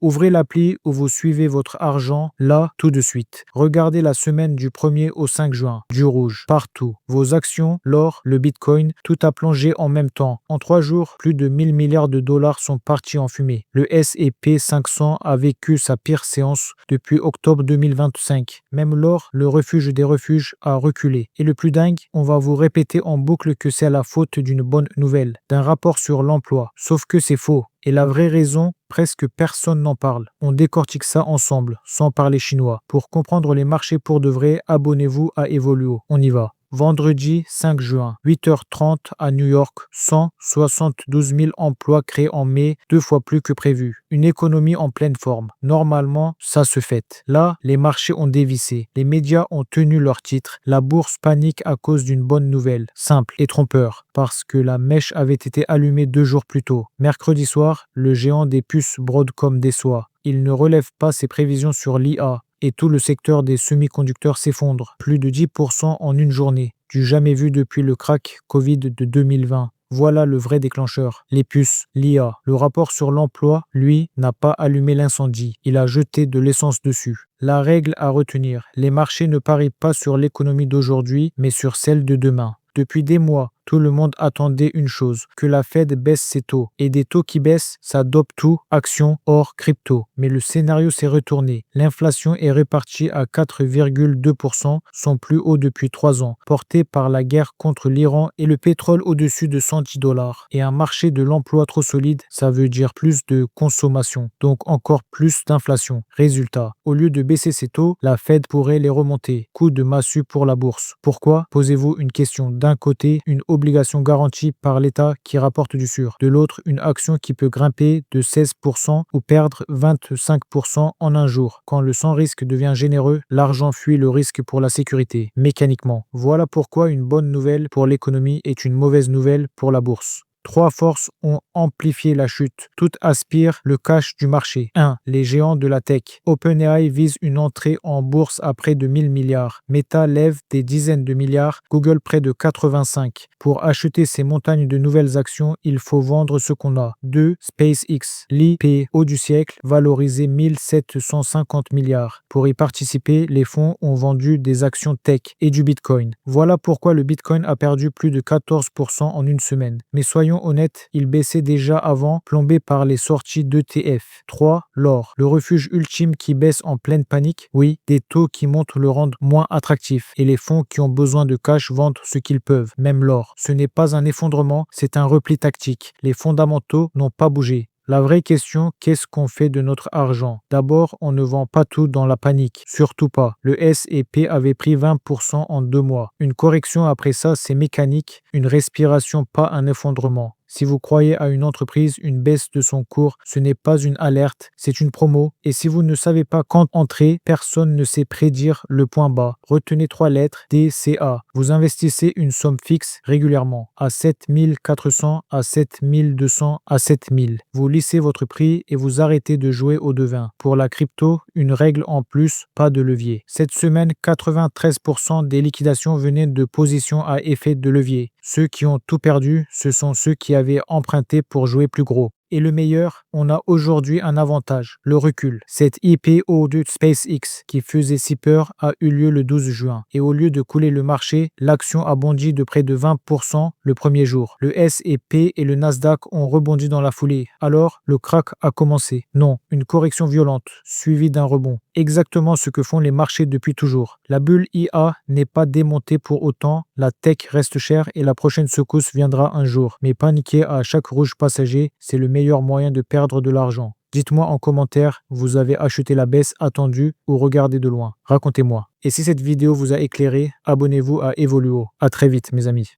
Ouvrez l'appli où vous suivez votre argent là tout de suite. Regardez la semaine du 1er au 5 juin. Du rouge, partout. Vos actions, l'or, le bitcoin, tout a plongé en même temps. En 3 jours, plus de 1000 milliards de dollars sont partis en fumée. Le S&P 500 a vécu sa pire séance depuis octobre 2025. Même l'or, le refuge des refuges, a reculé. Et le plus dingue, on va vous répéter en boucle que c'est la faute d'une bonne nouvelle, d'un rapport sur l'emploi. Sauf que c'est faux. Et la vraie raison, presque personne n'en parle. On décortique ça ensemble, sans parler chinois. Pour comprendre les marchés pour de vrai, abonnez-vous à Evoluo. On y va. Vendredi 5 juin, 8h30 à New York, 172 000 emplois créés en mai, 2 fois plus que prévu. Une économie en pleine forme. Normalement, ça se fête. Là, les marchés ont dévissé. Les médias ont tenu leur titre. La bourse panique à cause d'une bonne nouvelle, simple et trompeur, parce que la mèche avait été allumée 2 jours plus tôt. Mercredi soir, le géant des puces Broadcom déçoit. Il ne relève pas ses prévisions sur l'IA. Et tout le secteur des semi-conducteurs s'effondre, plus de 10% en une journée, du jamais vu depuis le crack Covid de 2020. Voilà le vrai déclencheur, les puces, l'IA. Le rapport sur l'emploi, lui, n'a pas allumé l'incendie, il a jeté de l'essence dessus. La règle à retenir, les marchés ne parient pas sur l'économie d'aujourd'hui, mais sur celle de demain. Depuis des mois, tout le monde attendait une chose, que la Fed baisse ses taux. Et des taux qui baissent, ça dope tout, actions, or, crypto. Mais le scénario s'est retourné. L'inflation est repartie à 4,2%, son plus haut depuis 3 ans, porté par la guerre contre l'Iran et le pétrole au-dessus de 110 $. Et un marché de l'emploi trop solide, ça veut dire plus de consommation, donc encore plus d'inflation. Résultat, au lieu de baisser ses taux, la Fed pourrait les remonter. Coup de massue pour la bourse. Pourquoi? Posez-vous une question. D'un côté, une obligation garantie par l'État qui rapporte du sûr. De l'autre, une action qui peut grimper de 16% ou perdre 25% en un jour. Quand le sans-risque devient généreux, l'argent fuit le risque pour la sécurité, mécaniquement. Voilà pourquoi une bonne nouvelle pour l'économie est une mauvaise nouvelle pour la bourse. 3 forces ont amplifié la chute. Toutes aspirent le cash du marché. 1. Les géants de la tech. OpenAI vise une entrée en bourse à près de 1000 milliards. Meta lève des dizaines de milliards. Google près de 85. Pour acheter ces montagnes de nouvelles actions, il faut vendre ce qu'on a. 2. SpaceX. L'IPO du siècle, valorisé 1750 milliards. Pour y participer, les fonds ont vendu des actions tech et du Bitcoin. Voilà pourquoi le Bitcoin a perdu plus de 14% en une semaine. Mais soyons honnêtes, il baissait déjà avant, plombé par les sorties d'ETF. 3. L'or. Le refuge ultime qui baisse en pleine panique. Oui, des taux qui montent le rendent moins attractif. Et les fonds qui ont besoin de cash vendent ce qu'ils peuvent, même l'or. Ce n'est pas un effondrement, c'est un repli tactique. Les fondamentaux n'ont pas bougé. La vraie question, qu'est-ce qu'on fait de notre argent? D'abord, on ne vend pas tout dans la panique, surtout pas. Le S&P avait pris 20% en 2 mois. Une correction après ça, c'est mécanique, une respiration, pas un effondrement. Si vous croyez à une entreprise, une baisse de son cours, ce n'est pas une alerte, c'est une promo. Et si vous ne savez pas quand entrer, personne ne sait prédire le point bas. Retenez 3 lettres, DCA. Vous investissez une somme fixe régulièrement, à 7400, à 7200, à 7000. Vous lissez votre prix et vous arrêtez de jouer au devin. Pour la crypto, une règle en plus, pas de levier. Cette semaine, 93% des liquidations venaient de positions à effet de levier. Ceux qui ont tout perdu, ce sont ceux qui avaient emprunté pour jouer plus gros. Et le meilleur, on a aujourd'hui un avantage, le recul. Cette IPO de SpaceX qui faisait si peur a eu lieu le 12 juin. Et au lieu de couler le marché, l'action a bondi de près de 20% le premier jour. Le S&P et le Nasdaq ont rebondi dans la foulée. Alors, le crack a commencé. Non, une correction violente, suivie d'un rebond. Exactement ce que font les marchés depuis toujours. La bulle IA n'est pas démontée pour autant, la tech reste chère et la prochaine secousse viendra un jour. Mais paniquer à chaque rouge passager, c'est le meilleur moyen de perdre de l'argent. Dites-moi en commentaire, vous avez acheté la baisse attendue ou regardé de loin. Racontez-moi. Et si cette vidéo vous a éclairé, abonnez-vous à Evoluo. À très vite mes amis.